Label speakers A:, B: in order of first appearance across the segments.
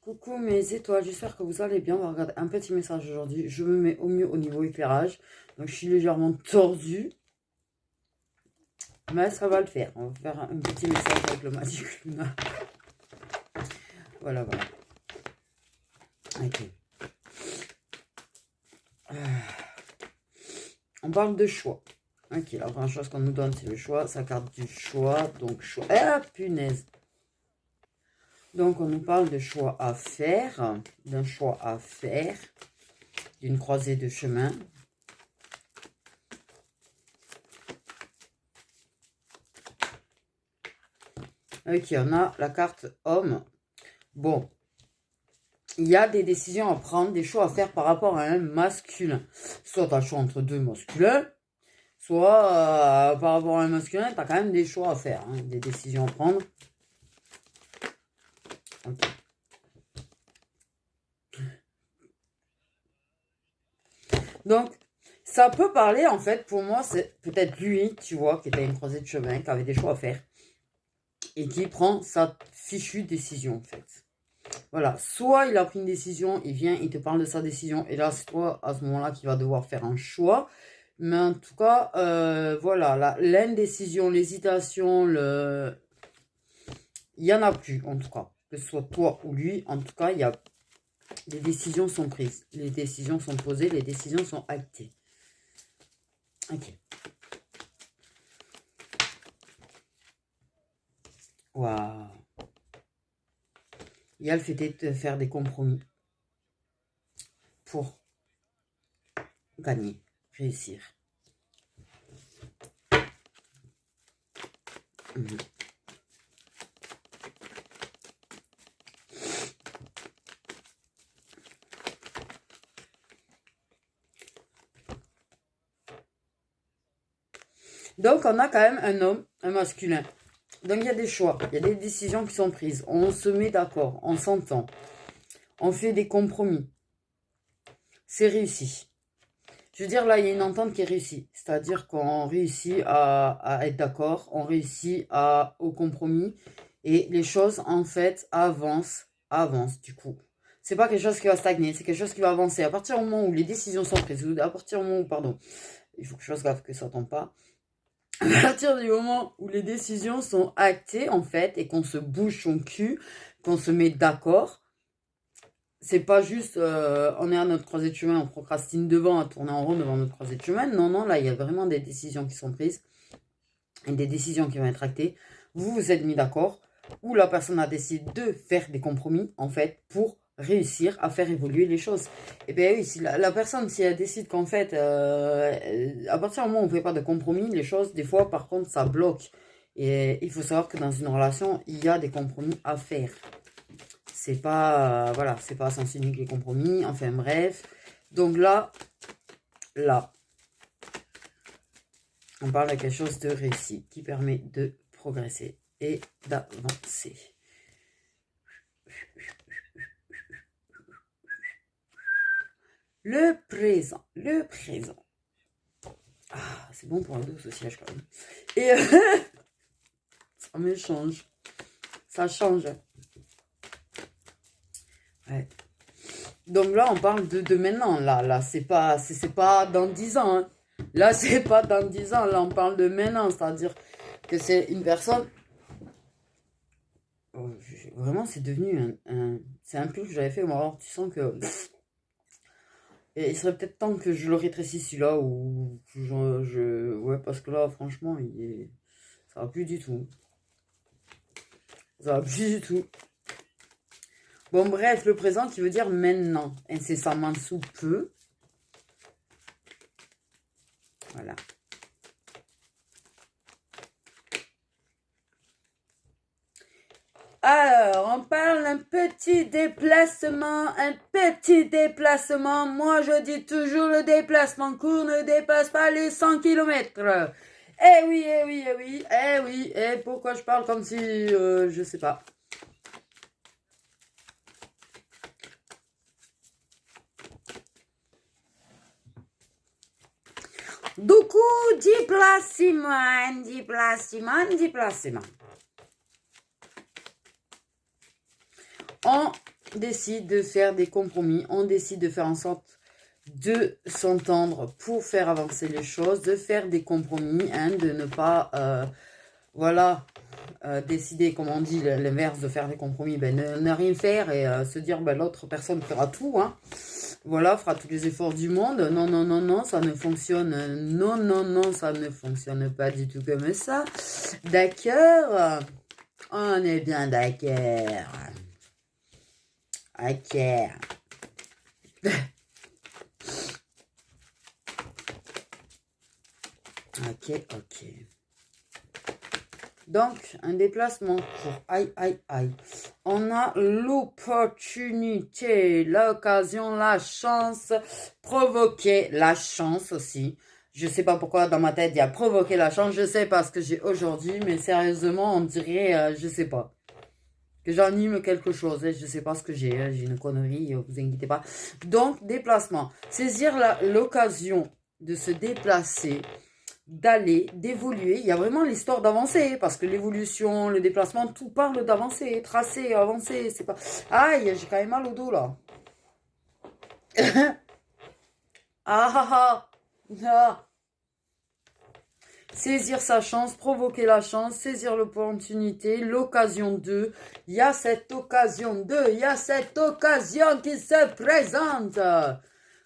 A: Coucou mes étoiles, j'espère que vous allez bien. On va regarder un petit message aujourd'hui. Je me mets au mieux au niveau éclairage. Donc je suis légèrement tordue. Mais ça va le faire. On va faire un petit message avec le Magic Luna. Voilà, voilà. Ok. On parle de choix. Ok, la première chose qu'on nous donne, c'est le choix. Sa carte du choix. Donc choix. Ah, punaise. Donc on nous parle de choix à faire. D'un choix à faire. D'une croisée de chemin. Ok, on a la carte homme. Bon, il y a des décisions à prendre, des choix à faire par rapport à un masculin. Soit tu as le choix entre deux masculins, soit par rapport à un masculin, tu as quand même des choix à faire, hein, des décisions à prendre. Okay. Donc, ça peut parler, en fait, pour moi, c'est peut-être lui, tu vois, qui était à une croisée de chemin, qui avait des choix à faire, et qui prend sa fichue décision, en fait. Voilà, soit il a pris une décision, il vient, il te parle de sa décision, et là, c'est toi, à ce moment-là, qui va devoir faire un choix. Mais en tout cas, voilà, l'indécision, l'hésitation, il n'y en a plus, en tout cas. Que ce soit toi ou lui, en tout cas, les décisions sont prises. Les décisions sont posées, les décisions sont actées. Ok. Waouh. Il y a le fait de faire des compromis pour gagner, réussir. Mmh. Donc, on a quand même un homme, un masculin. Donc, il y a des choix, il y a des décisions qui sont prises. On se met d'accord, on s'entend. On fait des compromis. C'est réussi. Je veux dire, là, il y a une entente qui est réussie. C'est-à-dire qu'on réussit à être d'accord, on réussit au compromis. Et les choses, en fait, avancent, du coup. C'est pas quelque chose qui va stagner, c'est quelque chose qui va avancer. À partir du moment où les décisions sont prises, à partir du moment où, pardon, il faut que je fasse gaffe que ça tombe pas. À partir du moment où les décisions sont actées, en fait, et qu'on se bouge son cul, qu'on se met d'accord, c'est pas juste on est à notre croisée de chemin, on procrastine devant, à tourner en rond devant notre croisée de chemin. Non, non, là, il y a vraiment des décisions qui sont prises et des décisions qui vont être actées. Vous vous êtes mis d'accord, ou la personne a décidé de faire des compromis, en fait, pour réussir à faire évoluer les choses. Et bien oui, si la personne, si elle décide qu'en fait, à partir du moment où on ne fait pas de compromis, les choses, des fois, par contre, ça bloque. Et il faut savoir que dans une relation, il y a des compromis à faire. C'est pas, voilà, c'est pas à sens unique les compromis. Enfin, bref. Donc là, on parle de quelque chose de réussi qui permet de progresser et d'avancer. Le présent. Ah, c'est bon pour la douce au siège quand même. Et ça me change. Ça change. Ouais. Donc là, on parle de maintenant. Là, c'est pas dans 10 ans. Hein. Là, c'est pas dans 10 ans. Là, on parle de maintenant. C'est-à-dire que c'est une personne. Oh, vraiment, c'est devenu c'est un pull que j'avais fait. Alors, tu sens que. Et il serait peut-être temps que je le rétrécisse celui-là. Ou que ouais, parce que là, franchement, ça va plus du tout. Ça va plus du tout. Bon, bref, le présent qui veut dire maintenant. Incessamment sous peu. Voilà. Alors, on parle d'un petit déplacement, Moi, je dis toujours le déplacement court ne dépasse pas les 100 km. Eh oui, eh oui, eh oui, eh oui. Et pourquoi je parle comme si, je sais pas. Du coup, déplacement. décide de faire des compromis, on décide de faire en sorte de s'entendre pour faire avancer les choses, de faire des compromis, hein, de ne pas, voilà, décider, comme on dit, l'inverse de faire des compromis, ben, ne rien faire et se dire, ben, l'autre personne fera tout, hein. Voilà, fera tous les efforts du monde. Non, non, non, non, ça ne fonctionne. Non, non, non, ça ne fonctionne pas du tout comme ça. D'accord. On est bien d'accord. Ok. Ok, ok. Donc, un déplacement court. Aïe, aïe, aïe. On a l'opportunité, l'occasion, la chance, provoquer la chance aussi. Je sais pas pourquoi dans ma tête il y a provoquer la chance. Je sais pas ce que j'ai aujourd'hui, mais sérieusement, on dirait, je sais pas. Que j'anime quelque chose, hein, je sais pas ce que j'ai une connerie, vous inquiétez pas. Donc, déplacement. Saisir l'occasion de se déplacer, d'aller, d'évoluer. Il y a vraiment l'histoire d'avancer, parce que l'évolution, le déplacement, tout parle d'avancer, tracer, avancer. C'est pas. Aïe, j'ai quand même mal au dos là. Ah ah ah. Ah. Saisir sa chance, provoquer la chance, saisir l'opportunité, l'occasion de. Il y a cette occasion de. Il y a cette occasion qui se présente.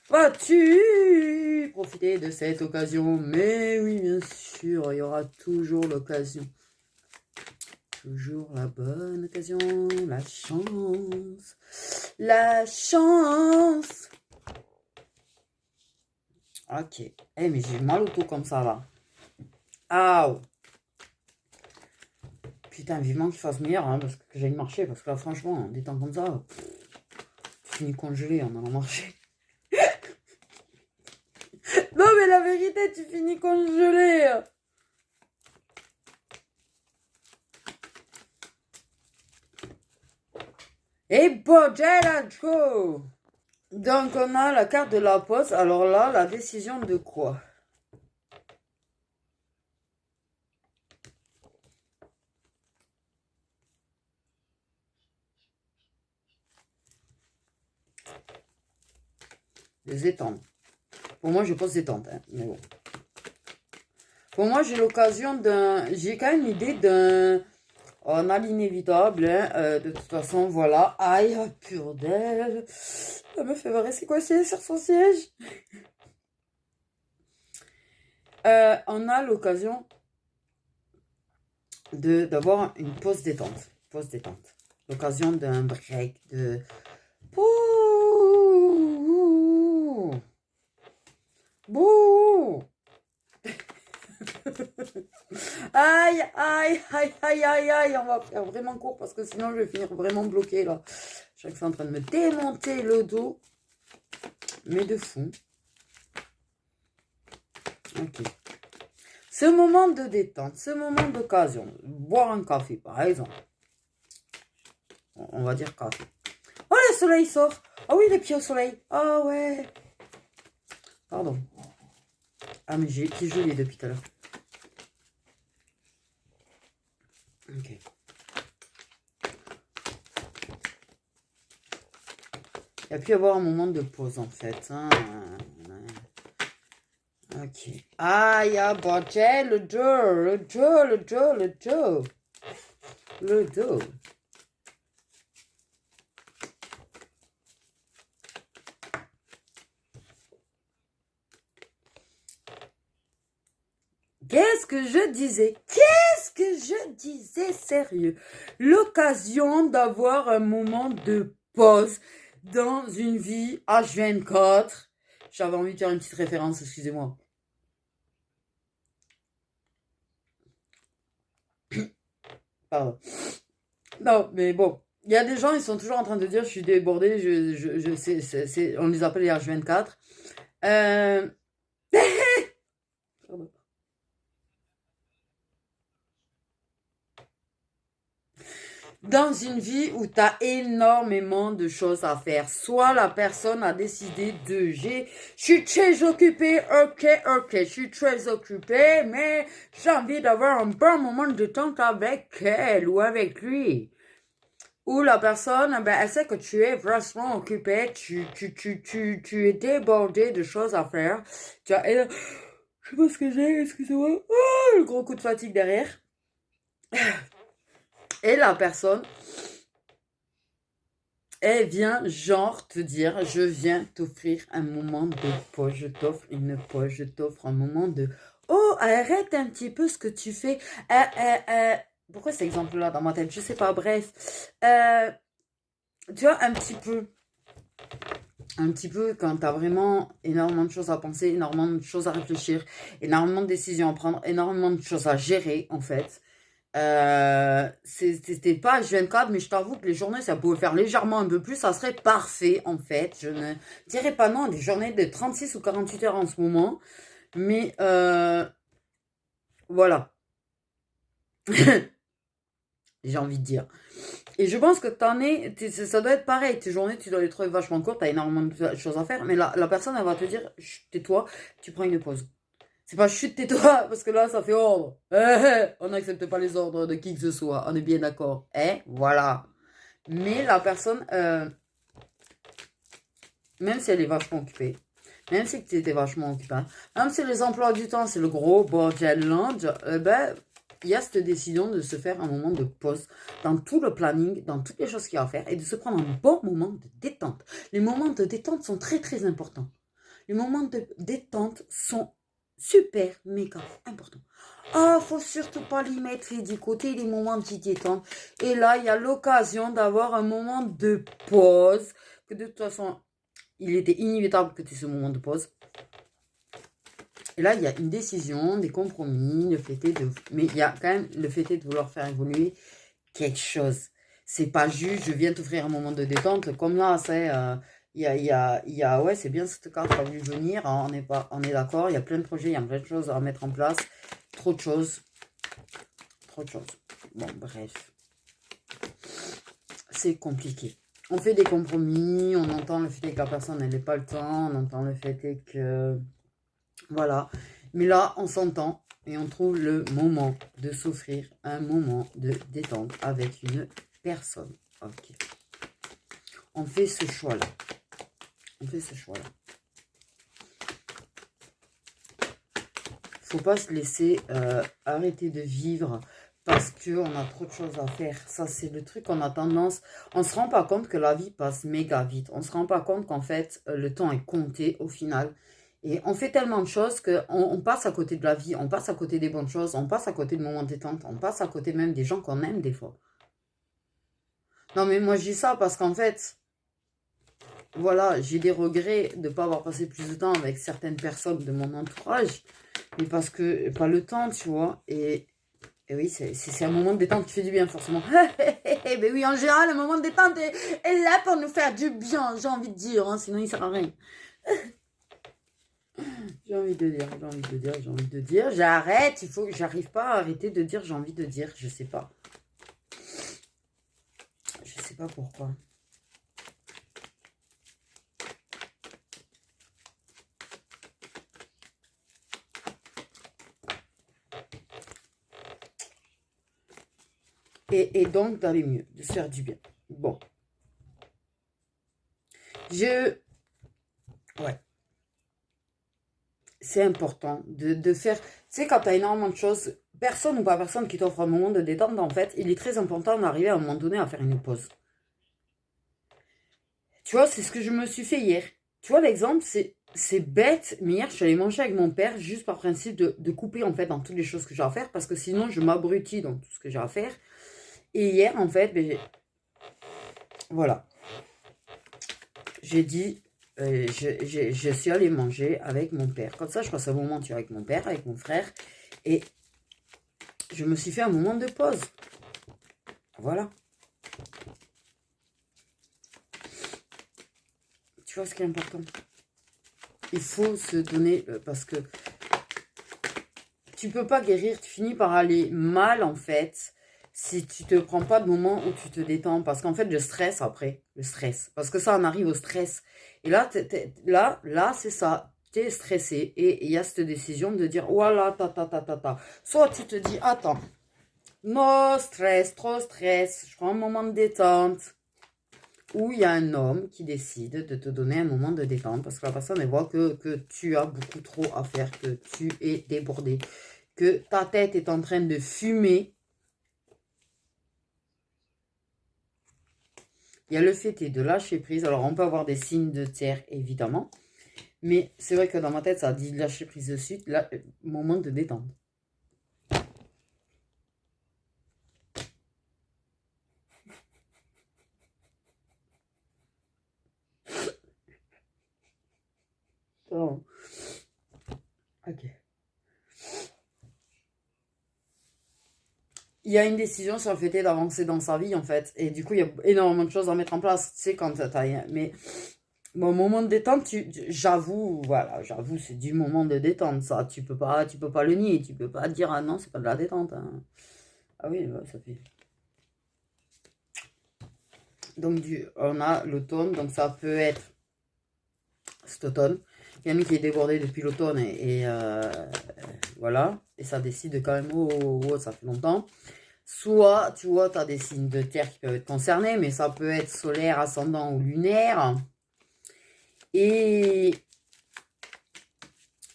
A: Vas-tu profiter de cette occasion? Mais oui, bien sûr, il y aura toujours l'occasion. Toujours la bonne occasion, la chance. La chance. Ok. Eh, mais j'ai mal au dos comme ça, là. Aouh. Putain, vivement qu'il fasse meilleur, hein, parce que j'aille marcher. Parce que là, franchement, des temps comme ça, tu finis congelé en allant marcher. Non, mais la vérité, tu finis congelé. Et Bojelacho. Donc, on a la carte de la poste. Alors là, la décision de quoi? Les étendre. Pour moi, je pose détente, hein, mais bon. Pour moi, j'ai l'occasion d'un... J'ai quand même l'idée d'un... On a l'inévitable, hein, de toute façon, voilà. Aïe, pure d'elle. Ça me fait voir, c'est quoi c'est sur son siège? On a l'occasion d'avoir une pause détente. Pause détente. L'occasion d'un break, de... Bouh! Bouh! Aïe, aïe, aïe, aïe, aïe, aïe. On va faire vraiment court parce que sinon je vais finir vraiment bloqué là. Je suis en train de me démonter le dos. Mais de fou. Ok. Ce moment de détente, ce moment d'occasion. Boire un café par exemple. On va dire café. Oh, le soleil sort. Ah oui, les pieds au soleil. Ah ouais. Pardon. Ah, mais j'ai été gelée depuis tout à l'heure. Ok. Il y a pu y avoir un moment de pause en fait. Hein. Ok. Ah, il y a Bojel, le dos, le dos, le dos, le dos. Le dos. Qu'est-ce que je disais? Qu'est-ce que je disais sérieux? L'occasion d'avoir un moment de pause dans une vie H24. J'avais envie de faire une petite référence, excusez-moi. Pardon. Non, mais bon. Il y a des gens, ils sont toujours en train de dire, je suis débordée, on les appelle les H24. Pardon. Dans une vie où tu as énormément de choses à faire. Soit la personne a décidé de... Je suis très occupée, ok, je suis très occupée, mais j'ai envie d'avoir un bon moment de temps avec elle ou avec lui. Ou la personne, ben, elle sait que tu es vachement occupé, tu es débordé de choses à faire. Tu as, et, je sais pas ce que j'ai, excusez-moi. Oh, le gros coup de fatigue derrière. Et la personne, elle vient genre te dire, je viens t'offrir un moment de pause, je t'offre une pause, je t'offre un moment de... Oh, arrête un petit peu ce que tu fais. Pourquoi cet exemple-là dans ma tête? Je sais pas, bref. Tu vois, un petit peu quand tu as vraiment énormément de choses à penser, énormément de choses à réfléchir, énormément de décisions à prendre, énormément de choses à gérer, en fait. C'était pas H24, mais je t'avoue que les journées, ça pouvait faire légèrement un peu plus, ça serait parfait, en fait. Je ne dirais pas non à des journées de 36 ou 48 heures en ce moment, mais voilà, j'ai envie de dire. Et je pense que ça doit être pareil. Tes journées, tu dois les trouver vachement courtes, t'as énormément de choses à faire, mais la personne, elle va te dire, chut, tais-toi, tu prends une pause. C'est pas chut, tais-toi, parce que là, ça fait ordre. On n'accepte pas les ordres de qui que ce soit, on est bien d'accord. Voilà. Mais la personne, même si elle est vachement occupée, même si tu étais vachement occupé, même si les emplois du temps, c'est le gros bordel land, ben, il y a cette décision de se faire un moment de pause dans tout le planning, dans toutes les choses qu'il y a à faire et de se prendre un bon moment de détente. Les moments de détente sont très très importants. Les moments de détente sont super méga importants. Ah, faut surtout pas les mettre du côté les moments de détente. Et là, il y a l'occasion d'avoir un moment de pause que de toute façon, il était inévitable que tu aies ce moment de pause. Et là, il y a une décision, des compromis, le fait est de... Mais il y a quand même le fait est de vouloir faire évoluer quelque chose. C'est pas juste, je viens t'offrir un moment de détente. Comme là, c'est... ouais, c'est bien cette carte qui a voulu venir. Hein, on est d'accord, il y a plein de projets, il y a plein de choses à mettre en place. Trop de choses. Trop de choses. Bon, bref. C'est compliqué. On fait des compromis, on entend le fait que la personne n'ait pas le temps, on entend le fait que... Voilà. Mais là, on s'entend et on trouve le moment de s'offrir un moment de détente avec une personne. Ok. On fait ce choix-là. On fait ce choix-là. Faut pas se laisser arrêter de vivre parce qu'on a trop de choses à faire. Ça, c'est le truc qu'on a tendance... On se rend pas compte que la vie passe méga vite. On se rend pas compte qu'en fait, le temps est compté au final. Et on fait tellement de choses qu'on passe à côté de la vie, on passe à côté des bonnes choses, on passe à côté de moments détente, on passe à côté même des gens qu'on aime des fois. Non mais moi je dis ça parce qu'en fait, voilà, j'ai des regrets de ne pas avoir passé plus de temps avec certaines personnes de mon entourage, mais parce que, pas le temps, tu vois, et oui, c'est un moment de détente qui fait du bien, forcément. Ben oui, en général, le moment de détente est là pour nous faire du bien, j'ai envie de dire, hein, sinon il sert à rien. J'ai envie de dire, j'ai envie de dire, j'ai envie de dire. J'arrête, il faut que j'arrive pas à arrêter de dire j'ai envie de dire, je sais pas. Je sais pas pourquoi. Et donc d'aller mieux, de se faire du bien. Bon. Ouais. C'est important de faire... Tu sais, quand tu as énormément de choses, personne ou pas personne qui t'offre un moment de détente, en fait, il est très important d'arriver à un moment donné à faire une pause. Tu vois, c'est ce que je me suis fait hier. Tu vois, l'exemple, c'est bête, mais hier, je suis allée manger avec mon père juste par principe de couper, en fait, dans toutes les choses que j'ai à faire, parce que sinon, je m'abrutis dans tout ce que j'ai à faire. Et hier, en fait, ben, voilà. J'ai dit, je suis allée manger avec mon père. Comme ça, je passe un moment, tu vois, avec mon père, avec mon frère, et je me suis fait un moment de pause. Voilà. Tu vois ce qui est important. Il faut se donner, parce que tu peux pas guérir, tu finis par aller mal, en fait, si tu te prends pas de moment où tu te détends. Parce qu'en fait, le stress, après, le stress. Parce que ça, on arrive au stress. Et là, là c'est ça. Tu es stressé. Et il y a cette décision de dire, voilà, ta. Soit tu te dis, attends, No stress, trop stress, je prends un moment de détente. Où il y a un homme qui décide de te donner un moment de détente parce que la personne elle voit que tu as beaucoup trop à faire, que tu es débordé, que ta tête est en train de fumer. Il y a le fait de lâcher prise. Alors, on peut avoir des signes de terre, évidemment. Mais c'est vrai que dans ma tête, ça dit lâcher prise de suite. Là, moment de détente. Oh. Ok. Il y a une décision sur le fait d'avancer dans sa vie, en fait. Et du coup, il y a énormément de choses à mettre en place. Tu sais, quand t'as rien. Mais bon, moment de détente, j'avoue, voilà, j'avoue, c'est du moment de détente, ça. Tu peux pas le nier. Tu peux pas dire, ah non, c'est pas de la détente, hein. Ah oui, ouais, ça fait. Donc, on a l'automne, donc ça peut être cet automne. Il y en a qui est débordé depuis l'automne voilà. Et ça décide quand même, ça fait longtemps. Soit, tu vois, tu as des signes de terre qui peuvent être concernés, mais ça peut être solaire, ascendant ou lunaire. Mais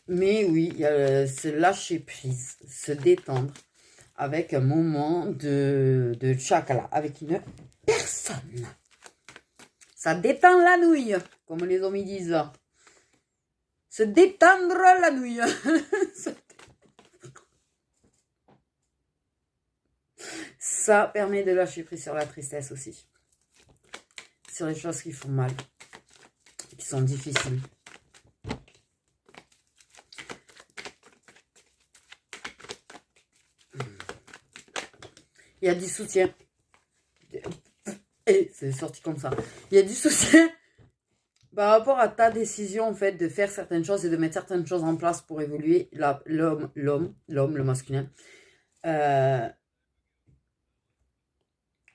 A: oui, il y a se lâcher prise, se détendre avec un moment de chakra, avec une personne. Ça détend la nouille, comme les hommes disent. Se détendre la nouille. Ça permet de lâcher prise sur la tristesse aussi. Sur les choses qui font mal, qui sont difficiles. Il y a du soutien. Et c'est sorti comme ça. Il y a du soutien par rapport à ta décision, en fait, de faire certaines choses et de mettre certaines choses en place pour évoluer. L'homme, le masculin.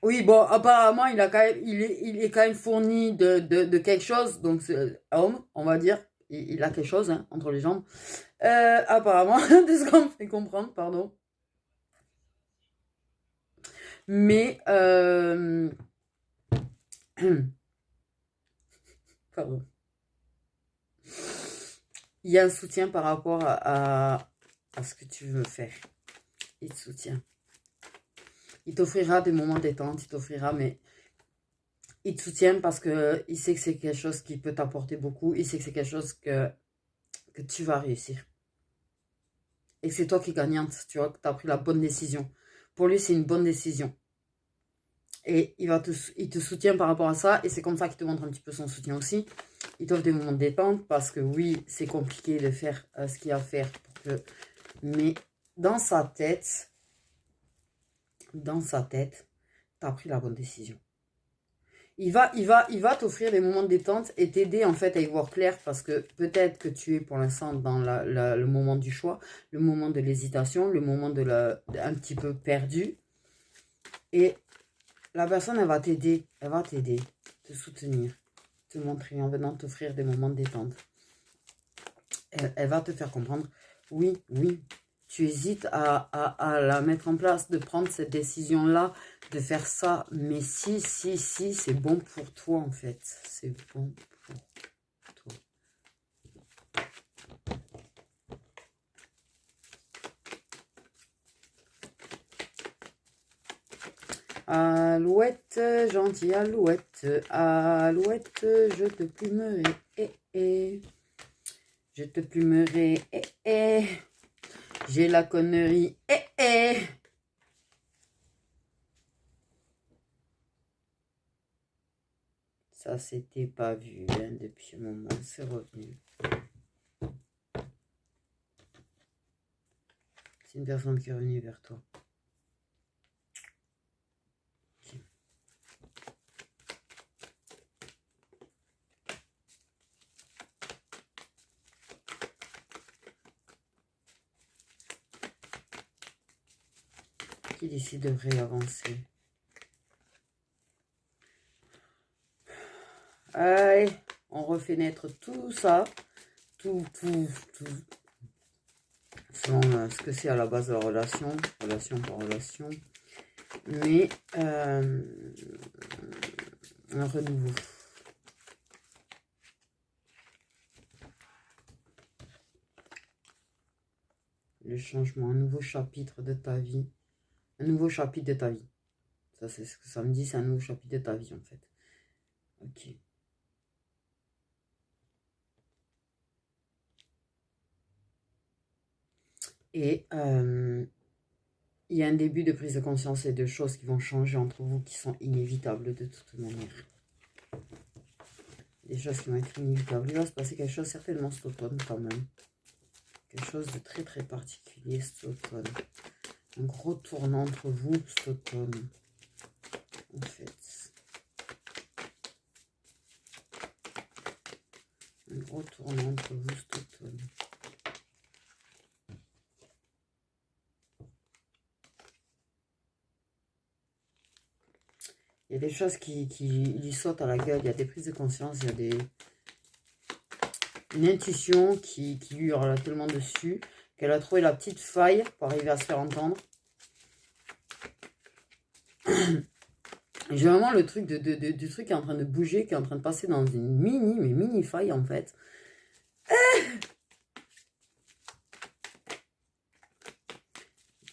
A: Oui, bon, apparemment, il est quand même fourni de quelque chose. Donc, c'est homme, on va dire. Il a quelque chose hein, entre les jambes. Apparemment, de ce qu'on me fait comprendre, pardon. Mais, pardon. Il y a un soutien par rapport à ce que tu veux faire. Il te soutient. Il t'offrira des moments détente, il t'offrira, mais il te soutient parce que il sait que c'est quelque chose qui peut t'apporter beaucoup. Il sait que c'est quelque chose que tu vas réussir. Et que c'est toi qui es gagnante, tu vois, que tu as pris la bonne décision. Pour lui, c'est une bonne décision. Et il te soutient par rapport à ça. Et c'est comme ça qu'il te montre un petit peu son soutien aussi. Il t'offre des moments de détente parce que oui, c'est compliqué de faire ce qu'il y a à faire. Mais dans sa tête, tu as pris la bonne décision. Il va t'offrir des moments de détente et t'aider en fait à y voir clair parce que peut-être que tu es pour l'instant dans le moment du choix, le moment de l'hésitation, le moment un petit peu perdu. Et la personne, elle va t'aider, te soutenir, te montrer en venant t'offrir des moments de détente. Elle va te faire comprendre, oui, tu hésites à la mettre en place, de prendre cette décision-là, de faire ça. Mais si, c'est bon pour toi, en fait. C'est bon pour toi. Alouette, gentille alouette, alouette, je te plumerai, je te plumerai, j'ai la connerie, Ça, c'était pas vu hein, depuis un moment, c'est revenu. C'est une personne qui est revenue vers toi. Qui décide de réavancer. Allez, on refait naître tout ça, tout, selon ce que c'est à la base de la relation par relation. mais un renouveau. Le changement, un nouveau chapitre de ta vie. Un nouveau chapitre de ta vie. Ça, c'est ce que ça me dit, c'est un nouveau chapitre de ta vie, en fait. Ok. Et il y a un début de prise de conscience et de choses qui vont changer entre vous, qui sont inévitables de toute manière. Des choses qui vont être inévitables. Il va se passer quelque chose certainement cet automne quand même. Quelque chose de très très particulier cet automne. Un gros tournant entre vous cet automne. En fait. Un gros tournant entre vous cet automne. Il y a des choses qui lui sautent à la gueule. Il y a des prises de conscience. Il y a une intuition qui lui hurle tellement dessus qu'elle a trouvé la petite faille pour arriver à se faire entendre. J'ai vraiment le truc du truc qui est en train de bouger, qui est en train de passer dans une mini faille en fait.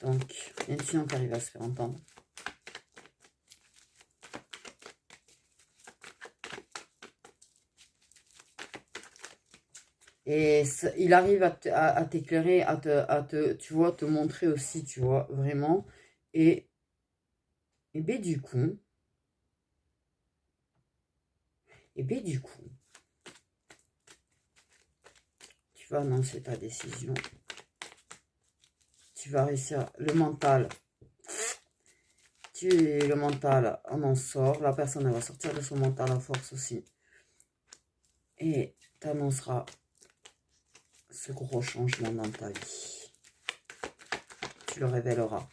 A: Donc, l'intuition qui arrive à se faire entendre. Et il arrive à t'éclairer, tu vois, te montrer aussi, tu vois, vraiment. Et ben du coup, tu vas annoncer ta décision. Tu vas réussir le mental. Le mental, on en sort. La personne, elle va sortir de son mental à force aussi. Et tu annonceras ce gros changement dans ta vie. Tu le révéleras.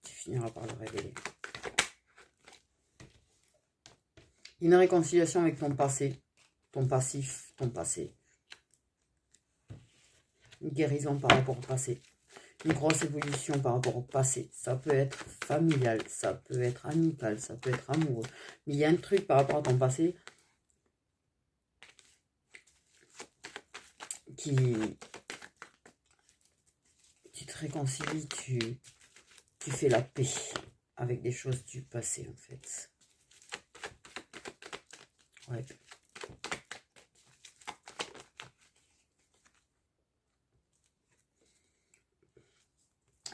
A: Tu finiras par le révéler. Une réconciliation avec ton passé, ton passif, ton passé. Une guérison par rapport au passé. Une grosse évolution par rapport au passé. Ça peut être familial, ça peut être amical, ça peut être amoureux. Mais il y a un truc par rapport à ton passé qui... Tu te réconcilies, tu fais la paix avec des choses du passé en fait. Ouais.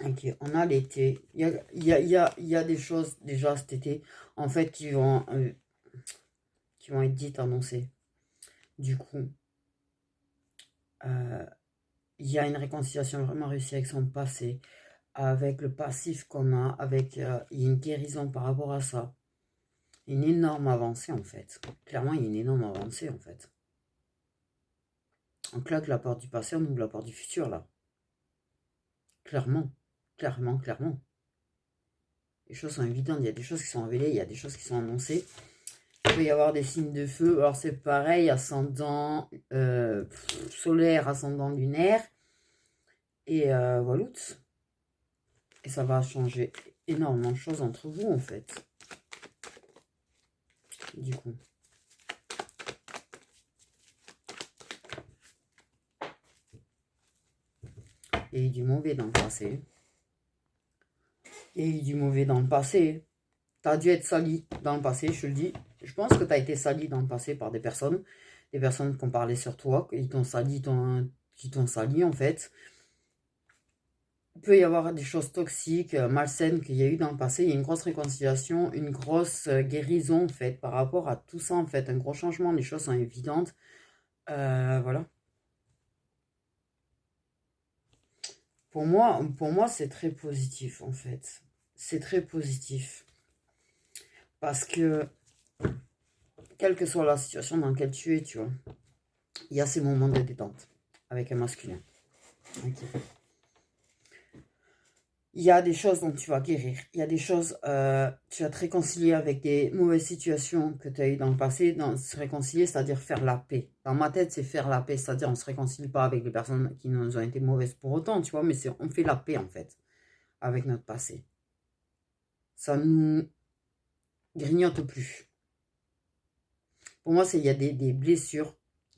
A: Ok, on a l'été. Il y a des choses déjà cet été, en fait, qui vont être dites, annoncées. Du coup, il y a une réconciliation vraiment réussie avec son passé, avec le passif qu'on a, avec il y a une guérison par rapport à ça. Une énorme avancée, en fait. Clairement, il y a une énorme avancée, en fait. On claque la porte du passé, on ouvre la porte du futur, là. Clairement. Clairement. Les choses sont évidentes, il y a des choses qui sont révélées, il y a des choses qui sont annoncées. Il peut y avoir des signes de feu. Alors c'est pareil, ascendant solaire, ascendant lunaire. Et voilà. Et ça va changer énormément de choses entre vous en fait. Du coup. Il y a eu du mauvais dans le passé. Il y a eu du mauvais dans le passé. Tu as dû être sali dans le passé, je te le dis. Je pense que tu as été sali dans le passé par des personnes qui ont parlé sur toi, qui t'ont sali en fait. Il peut y avoir des choses toxiques, malsaines qu'il y a eu dans le passé. Il y a une grosse réconciliation, une grosse guérison en fait par rapport à tout ça en fait. Un gros changement, les choses sont évidentes. Voilà. Pour moi c'est très positif en fait. C'est très positif. Parce que, quelle que soit la situation dans laquelle tu es, tu vois, il y a ces moments de détente avec un masculin. Okay. Il y a des choses dont tu vas guérir. Il y a des choses, tu vas te réconcilier avec des mauvaises situations que tu as eues dans le passé. Se réconcilier, c'est-à-dire faire la paix. Dans ma tête, c'est faire la paix. C'est-à-dire, on ne se réconcilie pas avec les personnes qui nous ont été mauvaises pour autant, tu vois. Mais on fait la paix, en fait, avec notre passé. ça nous grignote plus. Pour moi, il y a des blessures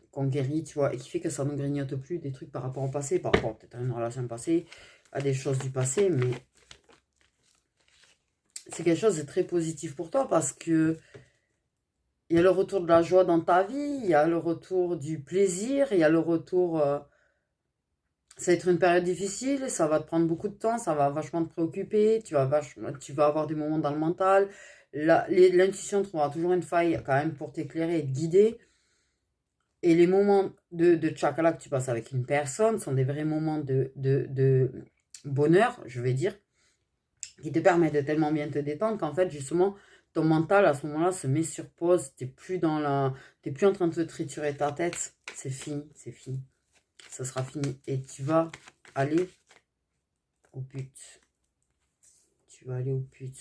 A: qu'on guérit, tu vois, et qui fait que ça ne nous grignote plus, des trucs par rapport au passé, par rapport peut-être à une relation passée, à des choses du passé, mais c'est quelque chose de très positif pour toi parce que il y a le retour de la joie dans ta vie, il y a le retour du plaisir, il y a le retour... ça va être une période difficile, ça va te prendre beaucoup de temps, ça va vachement te préoccuper, tu vas avoir des moments dans le mental. L'intuition trouvera toujours une faille quand même pour t'éclairer et te guider. Et les moments de chakra que tu passes avec une personne sont des vrais moments de bonheur, je vais dire, qui te permettent de tellement bien te détendre qu'en fait, justement, ton mental à ce moment-là se met sur pause. T'es plus en train de te triturer ta tête. C'est fini, c'est fini. Ça sera fini. Et tu vas aller au but. Tu vas aller au but.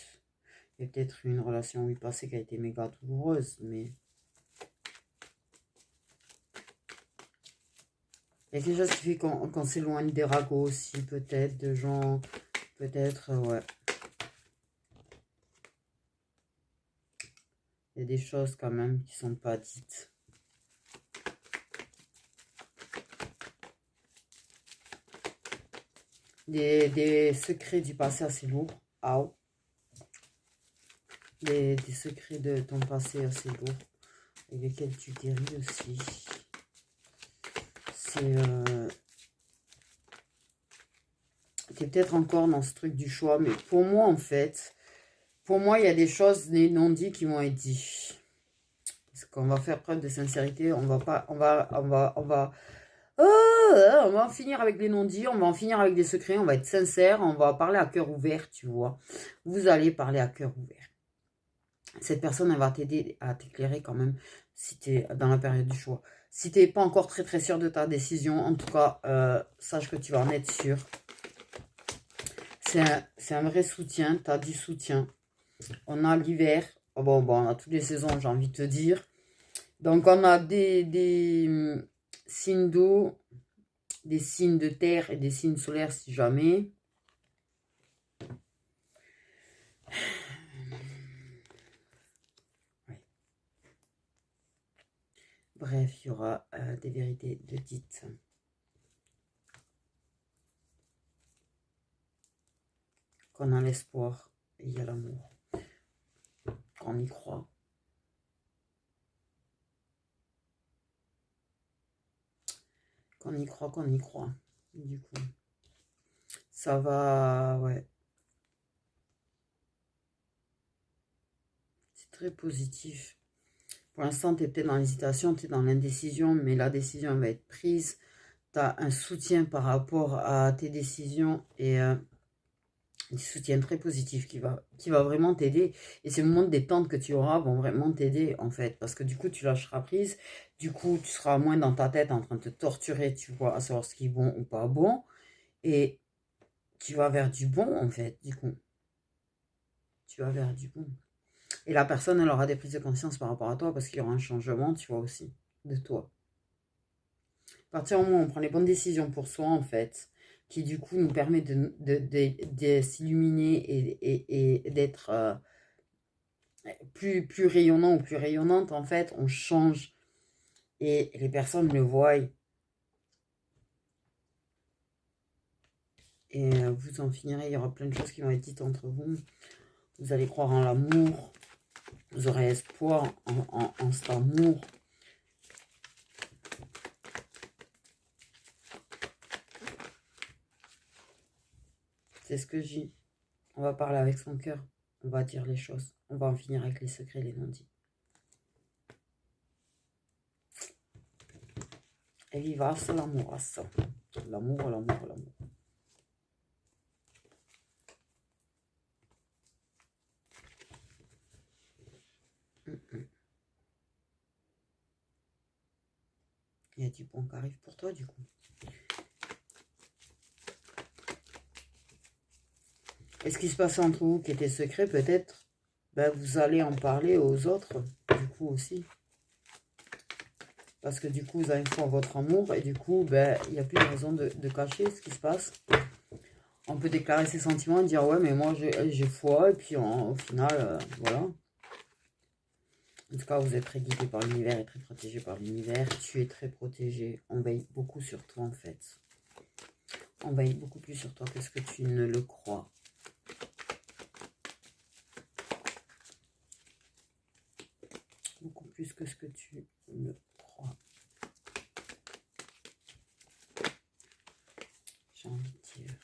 A: Il y a peut-être une relation oui passée qui a été méga douloureuse, mais il y a quelque chose qui fait qu'on s'éloigne des ragots aussi, peut-être, de gens, peut-être, ouais. Il y a des choses quand même qui sont pas dites. Des secrets du passé assez lourds. Aou. Des secrets de ton passé assez lourds. Et lesquels tu guéris aussi. C'est... tu es peut-être encore dans ce truc du choix. Mais pour moi, en fait... Pour moi, il y a des choses, des non-dits qui vont être dits. Parce qu'on va faire preuve de sincérité. On va en finir avec les non-dits, on va en finir avec des secrets, on va être sincère, on va parler à cœur ouvert, tu vois. Vous allez parler à cœur ouvert. Cette personne, elle va t'aider à t'éclairer quand même si tu es dans la période du choix. Si tu n'es pas encore très très sûr de ta décision, en tout cas, sache que tu vas en être sûr. C'est un vrai soutien, tu as du soutien. On a l'hiver, bon, on a toutes les saisons, j'ai envie de te dire. Donc, on a des signes d'eau, des signes de terre et des signes solaires si jamais. Ouais. Bref, il y aura des vérités de dites. Qu'on a l'espoir et il y a l'amour. Qu'on y croit. Qu'on y croit, qu'on y croit. Du coup, ça va, ouais. C'est très positif. Pour l'instant, tu es peut-être dans l'hésitation, tu es dans l'indécision, mais la décision va être prise. Tu as un soutien par rapport à tes décisions et un soutien très positif qui va vraiment t'aider. Et ces moments de détente que tu auras vont vraiment t'aider, en fait. Parce que du coup, tu lâcheras prise. Du coup, tu seras moins dans ta tête en train de te torturer, tu vois, à savoir ce qui est bon ou pas bon. Et tu vas vers du bon, en fait, du coup. Tu vas vers du bon. Et la personne, elle aura des prises de conscience par rapport à toi parce qu'il y aura un changement, tu vois, aussi, de toi. À partir du moment où on prend les bonnes décisions pour soi, en fait, qui du coup nous permet de s'illuminer et d'être plus rayonnant ou plus rayonnante, en fait, on change. Et les personnes le voient. Et vous en finirez, il y aura plein de choses qui vont être dites entre vous. Vous allez croire en l'amour. Vous aurez espoir en cet amour. C'est ce que je dis. On va parler avec son cœur. On va dire les choses. On va en finir avec les secrets, les non-dits. Et vivace l'amour. L'amour, l'amour, l'amour. Il y a du bon qui arrive pour toi, du coup. Et ce qui se passait entre vous qui était secret, peut-être, ben, vous allez en parler aux autres, du coup aussi. Parce que du coup, vous avez foi en votre amour et du coup, ben, il n'y a plus de raison de cacher ce qui se passe On peut déclarer ses sentiments et dire, ouais, mais moi, j'ai foi. Et puis, au final, voilà. En tout cas, vous êtes très guidé par l'univers et très protégé par l'univers. Tu es très protégé. On veille beaucoup sur toi, en fait. On veille beaucoup plus sur toi que ce que tu ne le crois. Beaucoup plus que ce que tu le crois. J'ai envie de dire.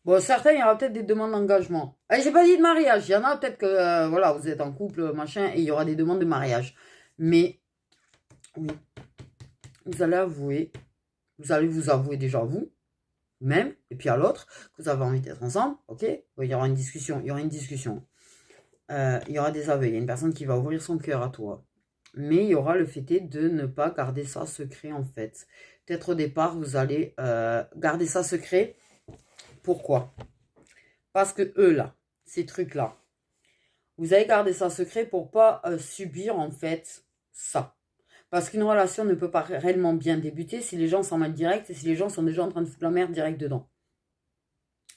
A: Bon, certains, il y aura peut-être des demandes d'engagement. J'ai pas dit de mariage. Il y en a peut-être que, voilà, vous êtes en couple, machin, et il y aura des demandes de mariage. Mais, oui, vous allez avouer, vous allez vous avouer déjà vous, même, et puis à l'autre, que vous avez envie d'être ensemble, ok? Bon, il y aura une discussion, il y aura une discussion. Il y aura des aveux, il y a une personne qui va ouvrir son cœur à toi. Mais il y aura le fait de ne pas garder ça secret, en fait. Peut-être au départ, vous allez garder ça secret. Pourquoi? Parce que eux, là, ces trucs-là, vous allez garder ça secret pour pas subir, en fait, ça. Parce qu'une relation ne peut pas réellement bien débuter si les gens s'en mêlent direct et si les gens sont déjà en train de foutre la merde direct dedans.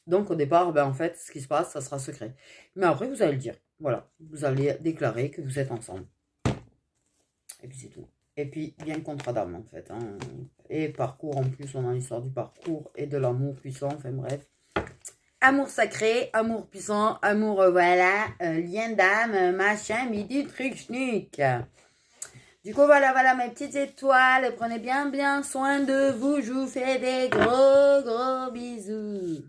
A: Donc, au départ, ben, en fait, ce qui se passe, ça sera secret. Mais après, vous allez le dire. Voilà. Vous allez déclarer que vous êtes ensemble. Et puis, c'est tout. Et puis, bien contrat d'âme, en fait. Hein. Et parcours, en plus, on a l'histoire du parcours et de l'amour puissant. Enfin, bref. Amour sacré, amour puissant, amour, voilà, lien d'âme, machin, midi, truc, schnick. Du coup, voilà, mes petites étoiles. Prenez bien soin de vous. Je vous fais des gros bisous.